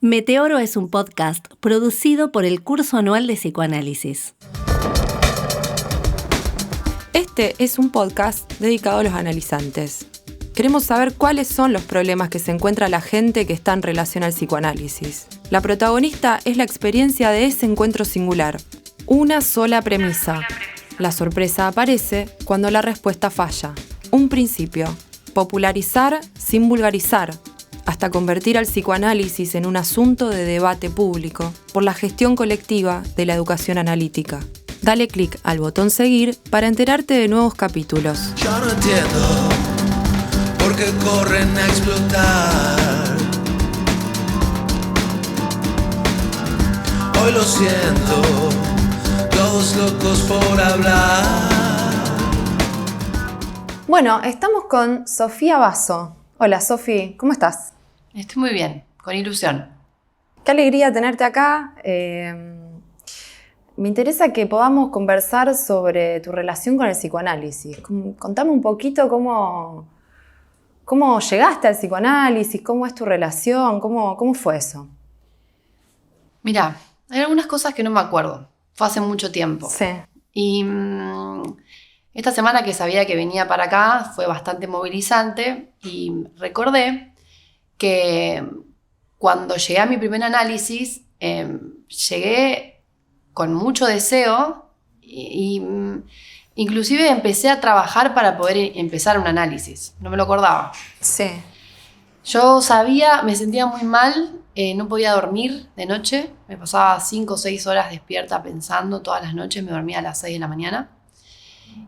Meteoro es un podcast producido por el Curso Anual de Psicoanálisis. Este es un podcast dedicado a los analizantes. Queremos saber cuáles son los problemas que se encuentra la gente que está en relación al psicoanálisis. La protagonista es la experiencia de ese encuentro singular. Una sola premisa. La sorpresa aparece cuando la respuesta falla. Un principio. Popularizar sin vulgarizar, hasta convertir al psicoanálisis en un asunto de debate público por la gestión colectiva de la educación analítica. Dale clic al botón seguir para enterarte de nuevos capítulos. Yo no entiendo por qué corren a explotar. Hoy lo siento, todos locos por hablar. Bueno, estamos con Sofía Basso. Hola Sofi, ¿cómo estás? Estoy muy bien, con ilusión. Qué alegría tenerte acá. Me interesa que podamos conversar sobre tu relación con el psicoanálisis. Contame un poquito cómo llegaste al psicoanálisis, cómo es tu relación, cómo fue eso. Mirá, hay algunas cosas que no me acuerdo. Fue hace mucho tiempo. Sí. Y esta semana que sabía que venía para acá fue bastante movilizante y recordé que cuando llegué a mi primer análisis, llegué con mucho deseo y inclusive empecé a trabajar para poder empezar un análisis. No me lo acordaba. Sí. Yo sabía, me sentía muy mal, no podía dormir de noche. Me pasaba 5 o 6 horas despierta pensando todas las noches. Me dormía a las 6 de la mañana.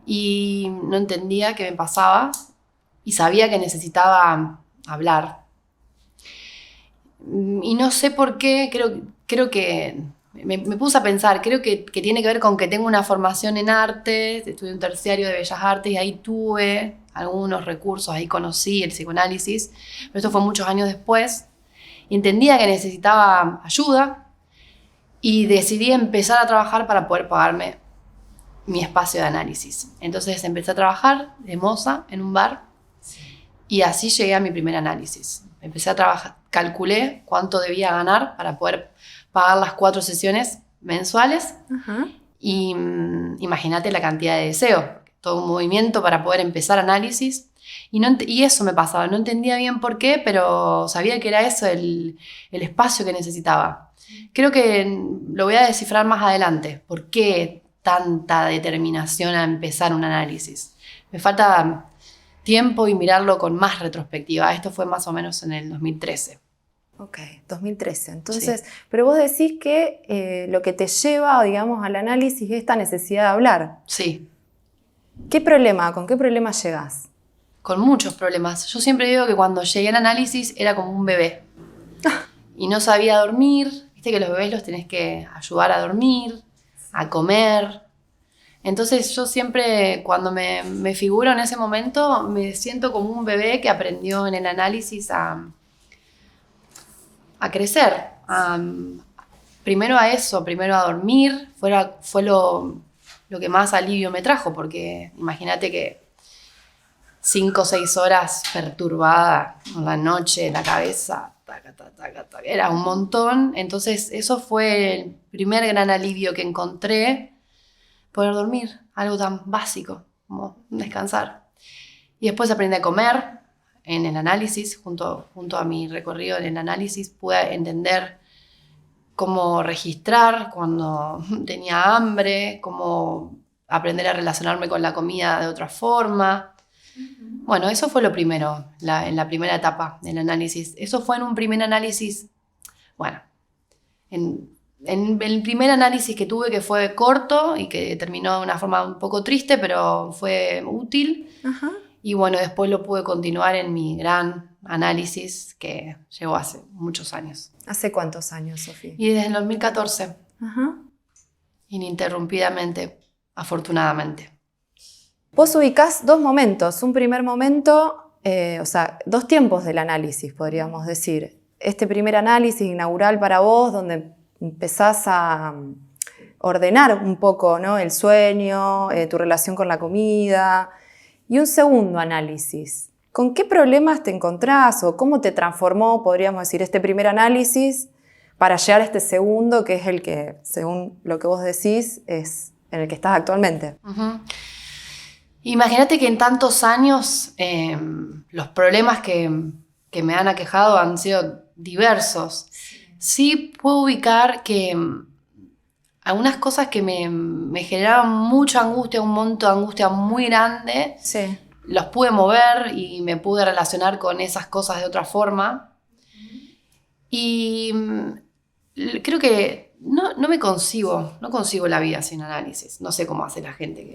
Y no entendía qué me pasaba. Y sabía que necesitaba hablar. Y no sé por qué, creo que me puse a pensar, creo que tiene que ver con que tengo una formación en arte, estudié un terciario de Bellas Artes y ahí tuve algunos recursos, ahí conocí el psicoanálisis, pero esto fue muchos años después. Y entendía que necesitaba ayuda y decidí empezar a trabajar para poder pagarme mi espacio de análisis. Entonces empecé a trabajar de moza en un bar y así llegué a mi primer análisis. Empecé a trabajar, calculé cuánto debía ganar para poder pagar las 4 sesiones mensuales. Ajá. Y imagínate la cantidad de deseo, todo un movimiento para poder empezar análisis. Y eso me pasaba, no entendía bien por qué, pero sabía que era eso el espacio que necesitaba. Creo que lo voy a descifrar más adelante, por qué tanta determinación a empezar un análisis. Me falta tiempo y mirarlo con más retrospectiva. Esto fue más o menos en el 2013. Ok, 2013. Entonces, Sí. pero vos decís que lo que te lleva, digamos, al análisis es esta necesidad de hablar. Sí, ¿Con qué problema llegás? con muchos problemas. Yo siempre digo que cuando llegué al análisis era como un bebé. Y no sabía dormir. Viste que los bebés los tenés que ayudar a dormir, a comer. Entonces yo siempre, cuando me figuro en ese momento, me siento como un bebé que aprendió en el análisis a crecer. Primero a eso, primero a dormir. Fue lo que más alivio me trajo, porque imagínate que 5 o 6 horas perturbada en la noche, la cabeza, taca, taca, taca, taca, era un montón. Entonces eso fue el primer gran alivio que encontré. Poder dormir, algo tan básico como descansar. Y después aprendí a comer en el análisis, junto a mi recorrido en el análisis, pude entender cómo registrar cuando tenía hambre, cómo aprender a relacionarme con la comida de otra forma. Bueno, eso fue lo primero, en la primera etapa del análisis. Eso fue en un primer análisis, bueno, en el primer análisis que tuve, que fue corto y que terminó de una forma un poco triste, pero fue útil. Ajá. Y bueno, después lo pude continuar en mi gran análisis que llegó hace muchos años. ¿Hace cuántos años, Sofía? Y desde el 2014, Ajá. ininterrumpidamente, afortunadamente. Vos ubicás 2 momentos. Un primer momento, 2 tiempos del análisis, podríamos decir. Este primer análisis inaugural para vos, donde empezás a ordenar un poco, ¿no?, el sueño, tu relación con la comida. Y un segundo análisis. ¿Con qué problemas te encontrás o cómo te transformó, podríamos decir, este primer análisis para llegar a este segundo, que es el que, según lo que vos decís, es en el que estás actualmente. Uh-huh. Imagínate que en tantos años los problemas que me han aquejado han sido diversos. Sí puedo ubicar que algunas cosas que me generaban mucha angustia, un monto de angustia muy grande, Sí. los pude mover y me pude relacionar con esas cosas de otra forma. Y creo que no concibo la vida sin análisis. No sé cómo hace la gente que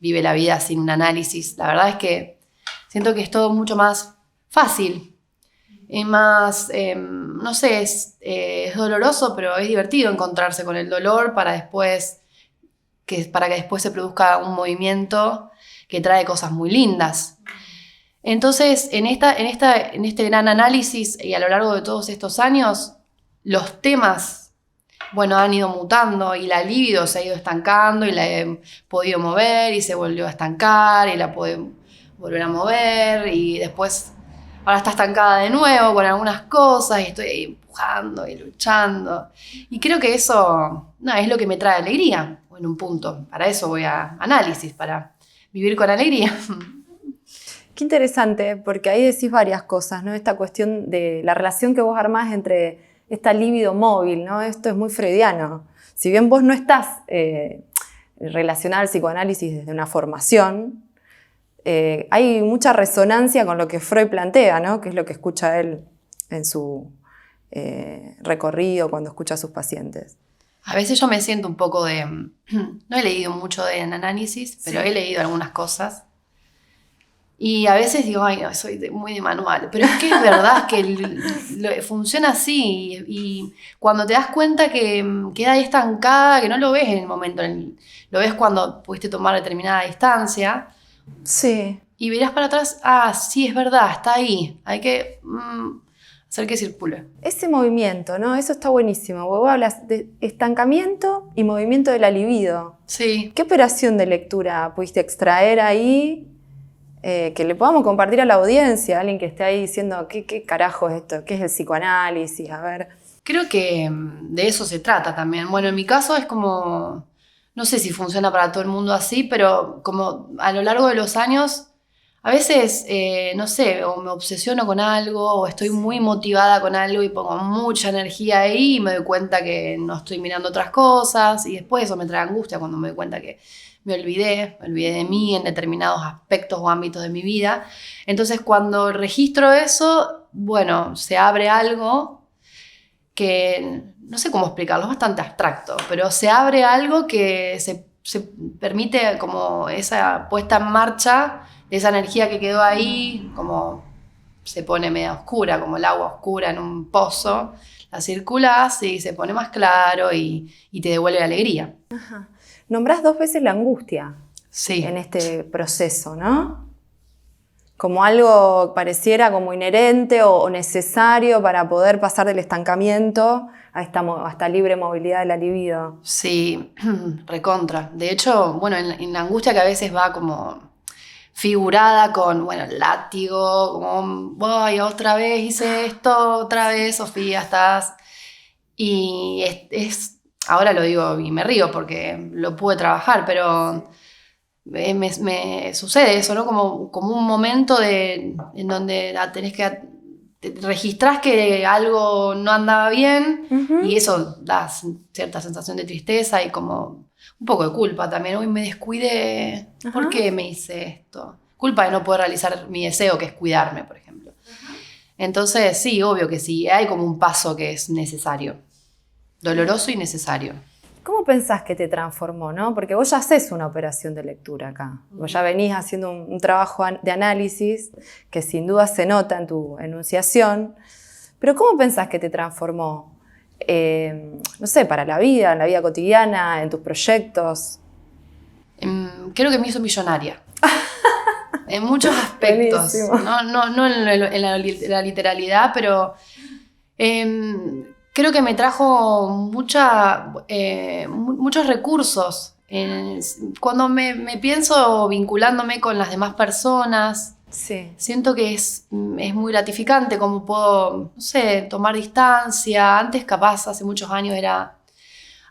vive la vida sin un análisis. La verdad es que siento que es todo mucho más fácil. Es más, no sé, es doloroso, pero es divertido encontrarse con el dolor para que después se produzca un movimiento que trae cosas muy lindas. Entonces, en este gran análisis y a lo largo de todos estos años, los temas, bueno, han ido mutando y la libido se ha ido estancando y la he podido mover y se volvió a estancar y la puedo volver a mover y después ahora está estancada de nuevo con algunas cosas y estoy ahí empujando y luchando. Y creo que eso es lo que me trae alegría en un punto. Para eso voy a análisis, para vivir con alegría. Qué interesante, porque ahí decís varias cosas, ¿no? Esta cuestión de la relación que vos armás entre esta libido móvil, ¿no? Esto es muy freudiano. Si bien vos no estás relacionada al psicoanálisis desde una formación, hay mucha resonancia con lo que Freud plantea, ¿no? Que es lo que escucha él en su recorrido cuando escucha a sus pacientes. A veces yo me siento un poco no he leído mucho de análisis, pero he leído algunas cosas. Y a veces digo, ay, no, soy muy de manual. Pero es que es verdad que funciona así. Y cuando te das cuenta que queda ahí estancada, que no lo ves en el momento, lo ves cuando pudiste tomar determinada distancia. Sí. Y verás para atrás, sí, es verdad, está ahí. Hay que hacer que circule. Ese movimiento, ¿no? Eso está buenísimo. Vos hablas de estancamiento y movimiento de la libido. Sí. ¿Qué operación de lectura pudiste extraer ahí? Que le podamos compartir a la audiencia, a alguien que esté ahí diciendo ¿qué carajo es esto? ¿Qué es el psicoanálisis? A ver. Creo que de eso se trata también. Bueno, en mi caso es como, no sé si funciona para todo el mundo así, pero como a lo largo de los años, a veces, no sé, o me obsesiono con algo, o estoy muy motivada con algo y pongo mucha energía ahí y me doy cuenta que no estoy mirando otras cosas, y después eso me trae angustia cuando me doy cuenta que me olvidé de mí en determinados aspectos o ámbitos de mi vida. Entonces, cuando registro eso, bueno, se abre algo que, no sé cómo explicarlo, es bastante abstracto, pero se abre algo que se permite como esa puesta en marcha de esa energía que quedó ahí, como se pone media oscura, como el agua oscura en un pozo, la circulás y se pone más claro y te devuelve alegría. Ajá. Nombrás 2 veces la angustia en este proceso, ¿no? Como algo pareciera como inherente o necesario para poder pasar del estancamiento a esta libre movilidad de la libido. Sí, recontra. De hecho, bueno, en la angustia que a veces va como figurada con, bueno, el látigo, como, voy, otra vez hice esto, otra vez, Sofía, estás... Y ahora lo digo y me río porque lo pude trabajar, pero me sucede eso, ¿no? Como un momento en donde tenés que registrás que algo no andaba bien, uh-huh. Y eso da cierta sensación de tristeza y como un poco de culpa también. Hoy me descuidé, uh-huh. ¿Por qué me hice esto? Culpa de no poder realizar mi deseo, que es cuidarme, por ejemplo. Uh-huh. Entonces, sí, obvio que sí, hay como un paso que es necesario. Doloroso y necesario. ¿Cómo pensás que te transformó, no? Porque vos ya haces una operación de lectura acá. Vos ya venís haciendo un trabajo de análisis que sin duda se nota en tu enunciación. Pero ¿cómo pensás que te transformó? No sé, para la vida, en la vida cotidiana, en tus proyectos. Creo que me hizo millonaria. En muchos aspectos. No en la literalidad, pero... creo que me trajo muchos recursos. Cuando me pienso vinculándome con las demás personas, Sí. Siento que es muy gratificante cómo puedo, no sé, tomar distancia. Antes capaz, hace muchos años era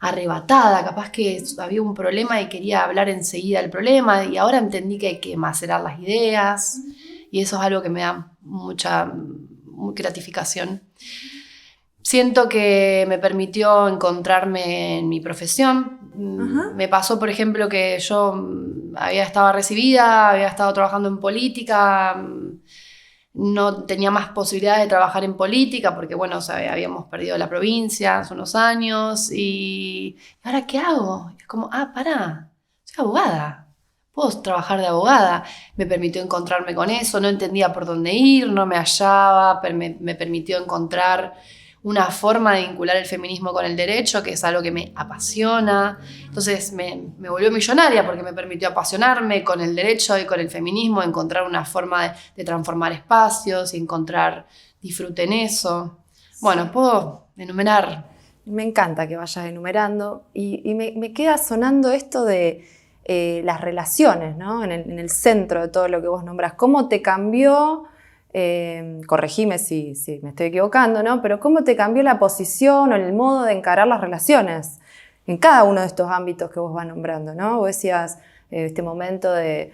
arrebatada, capaz que había un problema y quería hablar enseguida del problema, y ahora entendí que hay que macerar las ideas, y eso es algo que me da mucha gratificación. Siento que me permitió encontrarme en mi profesión. Me pasó, por ejemplo, que yo estaba recibida, había estado trabajando en política, no tenía más posibilidades de trabajar en política porque, bueno, o sea, habíamos perdido la provincia hace unos años y ¿ahora qué hago? Es como, pará, soy abogada, puedo trabajar de abogada. Me permitió encontrarme con eso, no entendía por dónde ir, no me hallaba, me permitió encontrar una forma de vincular el feminismo con el derecho, que es algo que me apasiona. Entonces me volvió millonaria porque me permitió apasionarme con el derecho y con el feminismo, encontrar una forma de transformar espacios y encontrar disfrute en eso. Bueno, puedo enumerar. Me encanta que vayas enumerando y me queda sonando esto de las relaciones, ¿no? En el centro de todo lo que vos nombrás. ¿Cómo te cambió? Corregime si me estoy equivocando, ¿no? Pero ¿cómo te cambió la posición o el modo de encarar las relaciones en cada uno de estos ámbitos que vos vas nombrando, ¿no? Vos decías este momento de,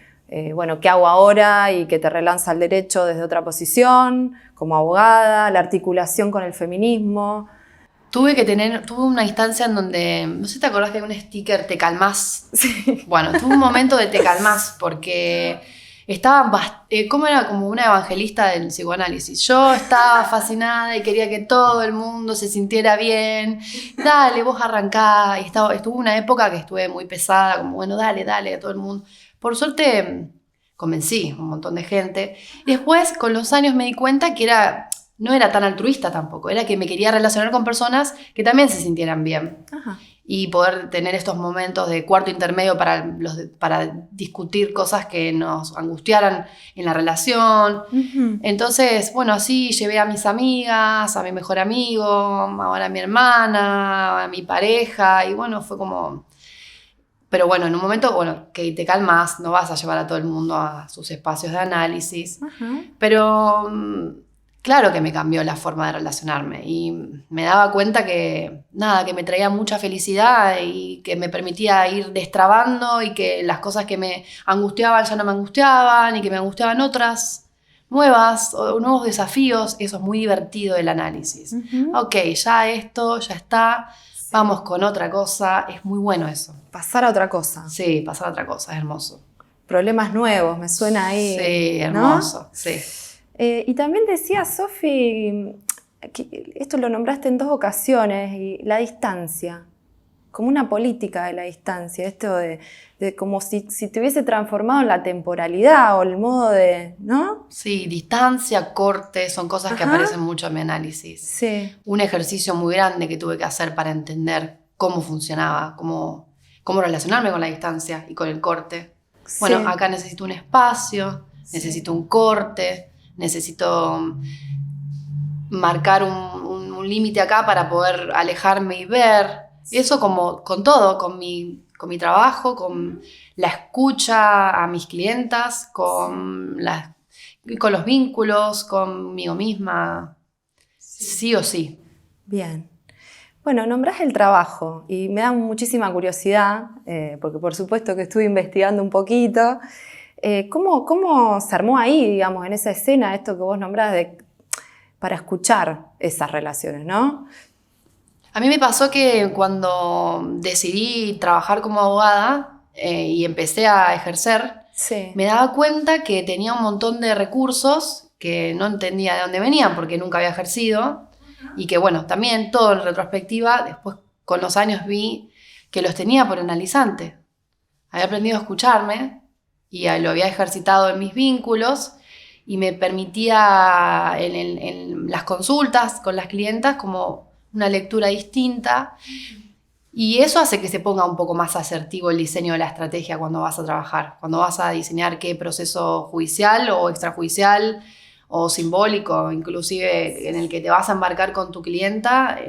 bueno, ¿qué hago ahora? Y que te relanza el derecho desde otra posición, como abogada, la articulación con el feminismo. Tuve una instancia en donde, no sé si te acordás que hay un sticker, te calmás. Sí. Bueno, tuve un momento de te calmás porque estaba, como era como una evangelista del psicoanálisis. Yo estaba fascinada y quería que todo el mundo se sintiera bien. Dale, vos arrancá. Y estuvo una época que estuve muy pesada, como bueno, dale, a todo el mundo. Por suerte convencí un montón de gente. Y después, con los años me di cuenta que no era tan altruista tampoco. Era que me quería relacionar con personas que también se sintieran bien. Ajá. Y poder tener estos momentos de cuarto intermedio para discutir cosas que nos angustiaran en la relación. Uh-huh. Entonces, bueno, así llevé a mis amigas, a mi mejor amigo, ahora a mi hermana, a mi pareja, y bueno, fue como... Pero bueno, en un momento, bueno, que te calmas, no vas a llevar a todo el mundo a sus espacios de análisis, Uh-huh. pero... Claro que me cambió la forma de relacionarme y me daba cuenta que me traía mucha felicidad y que me permitía ir destrabando y que las cosas que me angustiaban ya no me angustiaban y que me angustiaban otras nuevas o nuevos desafíos. Eso es muy divertido del análisis. Uh-huh. Ok, ya esto, ya está, vamos con otra cosa. Es muy bueno eso. Pasar a otra cosa. Sí, pasar a otra cosa, es hermoso. Problemas nuevos, me suena ahí. Sí, hermoso, ¿no? sí. Y también decía, Sofi, que esto lo nombraste en 2 ocasiones, y la distancia, como una política de la distancia, esto de como si te hubiese transformado en la temporalidad o el modo de, ¿no? Sí, distancia, corte, son cosas que aparecen mucho en mi análisis. Sí. Un ejercicio muy grande que tuve que hacer para entender cómo funcionaba, cómo relacionarme con la distancia y con el corte. Bueno, Sí. acá necesito un espacio, necesito un corte, necesito marcar un límite acá para poder alejarme y ver. Y eso como con todo, con mi trabajo, con la escucha a mis clientas, con los vínculos, conmigo misma, sí o sí. Bien. Bueno, nombrás el trabajo y me da muchísima curiosidad, porque por supuesto que estuve investigando un poquito. ¿Cómo se armó ahí, digamos, en esa escena, esto que vos nombrás, para escuchar esas relaciones, ¿no? A mí me pasó que cuando decidí trabajar como abogada y empecé a ejercer, Sí. me daba cuenta que tenía un montón de recursos que no entendía de dónde venían porque nunca había ejercido y que, bueno, también todo en retrospectiva, después con los años vi que los tenía por analizante. Había aprendido a escucharme y lo había ejercitado en mis vínculos y me permitía en las consultas con las clientas como una lectura distinta, y eso hace que se ponga un poco más asertivo el diseño de la estrategia cuando vas a trabajar, cuando vas a diseñar qué proceso judicial o extrajudicial o simbólico, inclusive en el que te vas a embarcar con tu clienta.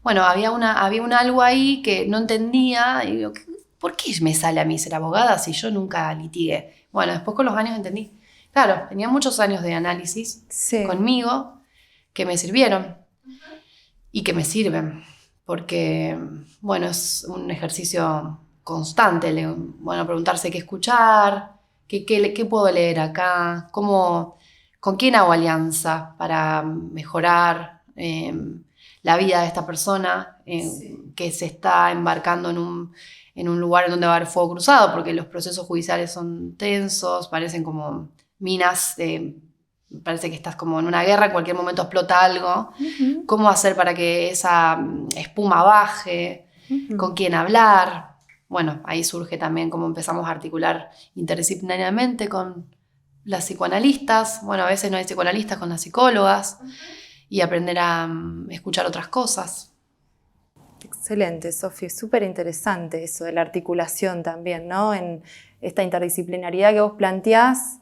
Bueno, había un algo ahí que no entendía y digo, ¿por qué me sale a mí ser abogada si yo nunca litigué? Bueno, después con los años entendí claro, tenía muchos años de análisis conmigo que me sirvieron y que me sirven, porque, bueno, es un ejercicio constante, bueno, preguntarse qué escuchar, qué puedo leer acá, con quién hago alianza para mejorar la vida de esta persona que se está embarcando en un lugar en donde va a haber fuego cruzado, porque los procesos judiciales son tensos, parecen como minas, parece que estás como en una guerra, en cualquier momento explota algo. Uh-huh. ¿Cómo hacer para que esa espuma baje? Uh-huh. ¿Con quién hablar? Bueno, ahí surge también cómo empezamos a articular interdisciplinariamente con las psicoanalistas. Bueno, a veces no hay psicoanalistas, con las psicólogas. Uh-huh. Y aprender a escuchar otras cosas. Excelente, Sofi. Súper interesante eso de la articulación también, ¿no? En esta interdisciplinaridad que vos planteás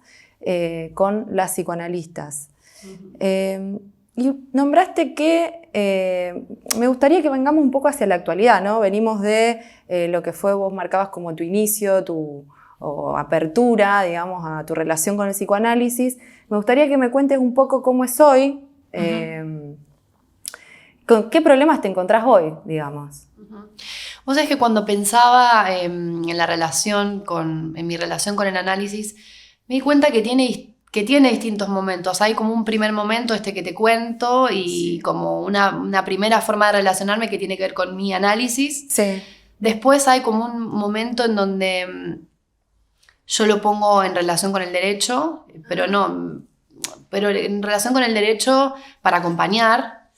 con las psicoanalistas. Uh-huh. Y nombraste que me gustaría que vengamos un poco hacia la actualidad, ¿no? Venimos de lo que vos marcabas como tu inicio, o apertura, digamos, a tu relación con el psicoanálisis. Me gustaría que me cuentes un poco cómo es hoy. Uh-huh. ¿Con qué problemas te encontrás hoy, digamos? Uh-huh. Vos sabés que cuando pensaba en mi relación con el análisis, me di cuenta que tiene distintos momentos. Hay como un primer momento que te cuento y como una primera forma de relacionarme que tiene que ver con mi análisis. Sí. Después hay como un momento en donde yo lo pongo en relación con el derecho, pero en relación con el derecho para acompañar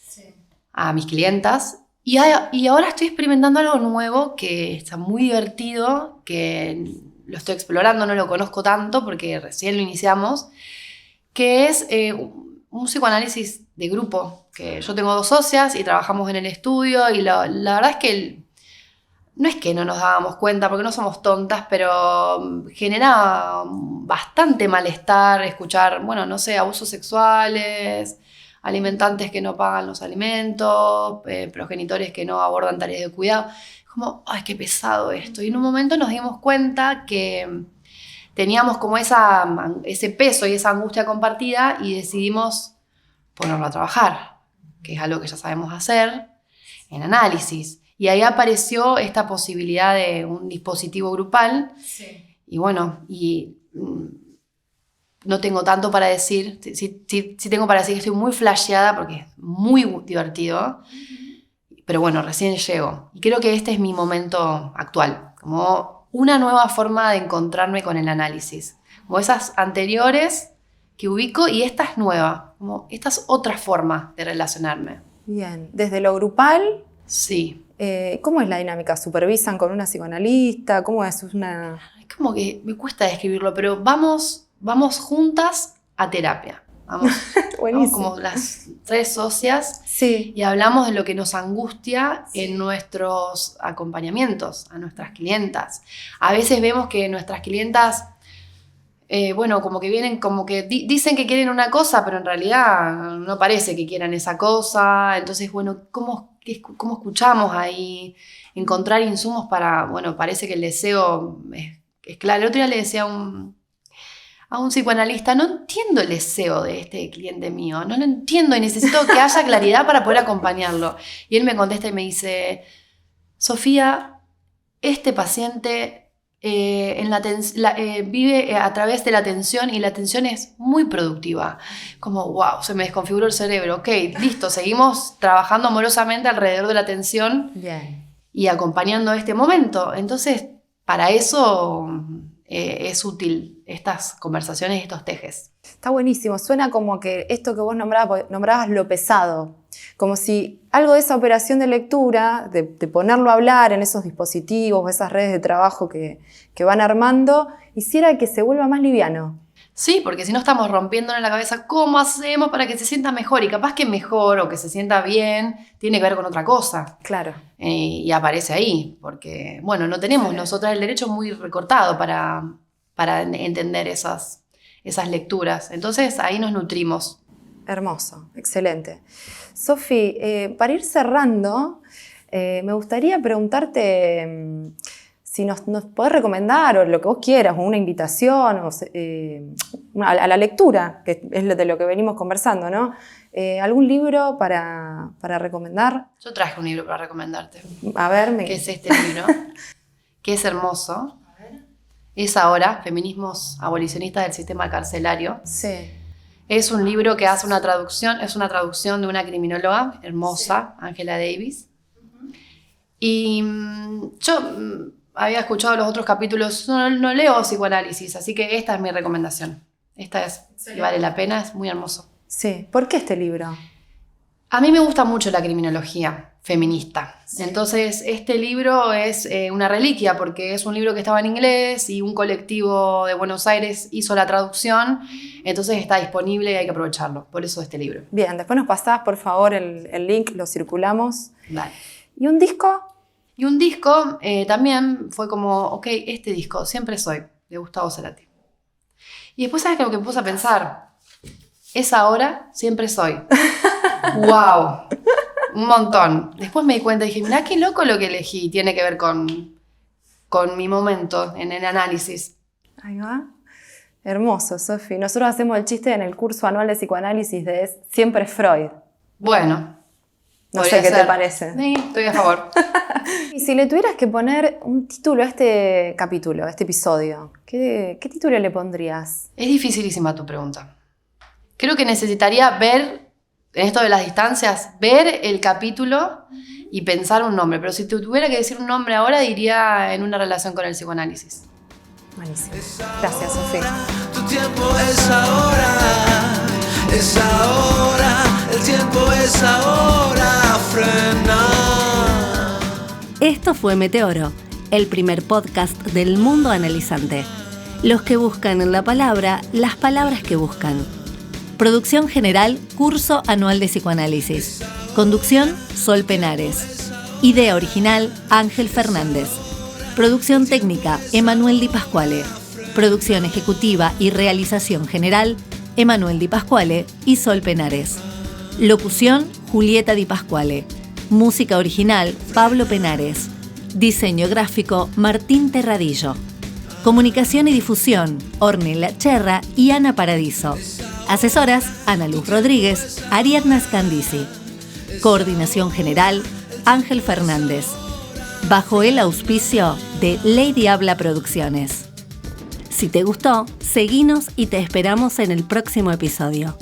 a mis clientas. Y ahora estoy experimentando algo nuevo que está muy divertido, que lo estoy explorando, no lo conozco tanto porque recién lo iniciamos, que es un psicoanálisis de grupo. Que yo tengo 2 socias y trabajamos en el estudio y la verdad es que no es que no nos dábamos cuenta, porque no somos tontas, pero genera bastante malestar escuchar, bueno, no sé, abusos sexuales, alimentantes que no pagan los alimentos, progenitores que no abordan tareas de cuidado. Como, ay, qué pesado esto. Y en un momento nos dimos cuenta que teníamos como ese peso y esa angustia compartida y decidimos ponerlo a trabajar, que es algo que ya sabemos hacer, en análisis. Y ahí apareció esta posibilidad de un dispositivo grupal. Sí. Y bueno, no tengo tanto para decir. Sí tengo para decir que estoy muy flasheada porque es muy divertido. Uh-huh. Pero bueno, recién llego. Y creo que este es mi momento actual. Como una nueva forma de encontrarme con el análisis. Como esas anteriores que ubico y esta es nueva. Como esta es otra forma de relacionarme. Bien. ¿Desde lo grupal? Sí. ¿Cómo es la dinámica? ¿Supervisan con una psicoanalista? ¿Cómo es una...? Es como que me cuesta describirlo, pero vamos juntas a terapia. Vamos como las 3 socias. Sí. Y hablamos de lo que nos angustia en nuestros acompañamientos a nuestras clientas. A veces vemos que nuestras clientas, como que vienen, como que dicen que quieren una cosa, pero en realidad no parece que quieran esa cosa. Entonces, bueno, ¿cómo escuchamos ahí? Encontrar insumos para, parece que el deseo es claro. El otro día le decía a un psicoanalista, no entiendo el deseo de este cliente mío, no lo entiendo y necesito que haya claridad para poder acompañarlo. Y él me contesta y me dice, Sofía, este paciente vive a través de la atención y la atención es muy productiva. Como, wow, se me desconfiguró el cerebro. Ok, listo, seguimos trabajando amorosamente alrededor de la atención. Bien. Y acompañando este momento. Entonces, para eso es útil estas conversaciones, estos tejes. Está buenísimo. Suena como que esto que vos nombrabas lo pesado. Como si algo de esa operación de lectura, de ponerlo a hablar en esos dispositivos, esas redes de trabajo que van armando, hiciera que se vuelva más liviano. Sí, porque si no estamos rompiéndole la cabeza, ¿cómo hacemos para que se sienta mejor? Y capaz que mejor o que se sienta bien tiene que ver con otra cosa. Claro. Y aparece ahí, porque, no tenemos nosotras el derecho muy recortado para entender esas lecturas. Entonces, ahí nos nutrimos. Hermoso, excelente. Sofi, para ir cerrando, me gustaría preguntarte si nos podés recomendar, o lo que vos quieras, o una invitación, a la lectura, que es de lo que venimos conversando, ¿no? ¿Algún libro para recomendar? Yo traje un libro para recomendarte. A ver, ¿Qué es este libro? Que es hermoso. Es Ahora, Feminismos Abolicionistas del Sistema Carcelario. Sí. Es un libro que hace una traducción, es una traducción de una criminóloga hermosa, Angela Davis. Y yo había escuchado los otros capítulos, no leo psicoanálisis, así que esta es mi recomendación. Esta es, y vale la pena, es muy hermoso. Sí. ¿Por qué este libro? A mí me gusta mucho la criminología feminista. Sí. Entonces, este libro es una reliquia porque es un libro que estaba en inglés y un colectivo de Buenos Aires hizo la traducción. Entonces está disponible y hay que aprovecharlo. Por eso este libro. Bien, después nos pasás, por favor, el link, lo circulamos. Dale. ¿Y un disco? Y un disco también fue como, ok, este disco, Siempre Soy, de Gustavo Cerati. Y después, ¿sabes qué? Lo que me puse a pensar? Es Ahora, Siempre Soy. ¡Wow! Un montón. Después me di cuenta y dije, mirá qué loco lo que elegí. Tiene que ver con mi momento en el análisis. Ahí va. Hermoso, Sofi. Nosotros hacemos el chiste en el curso anual de psicoanálisis de Siempre Freud. Bueno. No sé qué te parece. Sí, estoy a favor. Y si le tuvieras que poner un título a este capítulo, a este episodio, ¿qué título le pondrías? Es dificilísima tu pregunta. Creo que necesitaría ver, en esto de las distancias, ver el capítulo y pensar un nombre. Pero si te tuviera que decir un nombre ahora, diría en una relación con el psicoanálisis. Buenísimo. Gracias, Sofía. Tu tiempo es ahora, es ahora, el tiempo es ahora, frena. Esto fue Meteoro, el primer podcast del mundo analizante. Los que buscan en la palabra, las palabras que buscan. Producción general, Curso Anual de Psicoanálisis. Conducción, Sol Penares. Idea original, Ángel Fernández. Producción técnica, Emanuel Di Pasquale. Producción ejecutiva y realización general, Emanuel Di Pasquale y Sol Penares. Locución, Julieta Di Pasquale. Música original, Pablo Penares. Diseño gráfico, Martín Terradillo. Comunicación y difusión, Ornella Cherra y Ana Paradiso. Asesoras, Ana Luz Rodríguez, Ariadna Scandisi. Coordinación general, Ángel Fernández. Bajo el auspicio de Lady Habla Producciones. Si te gustó, seguinos y te esperamos en el próximo episodio.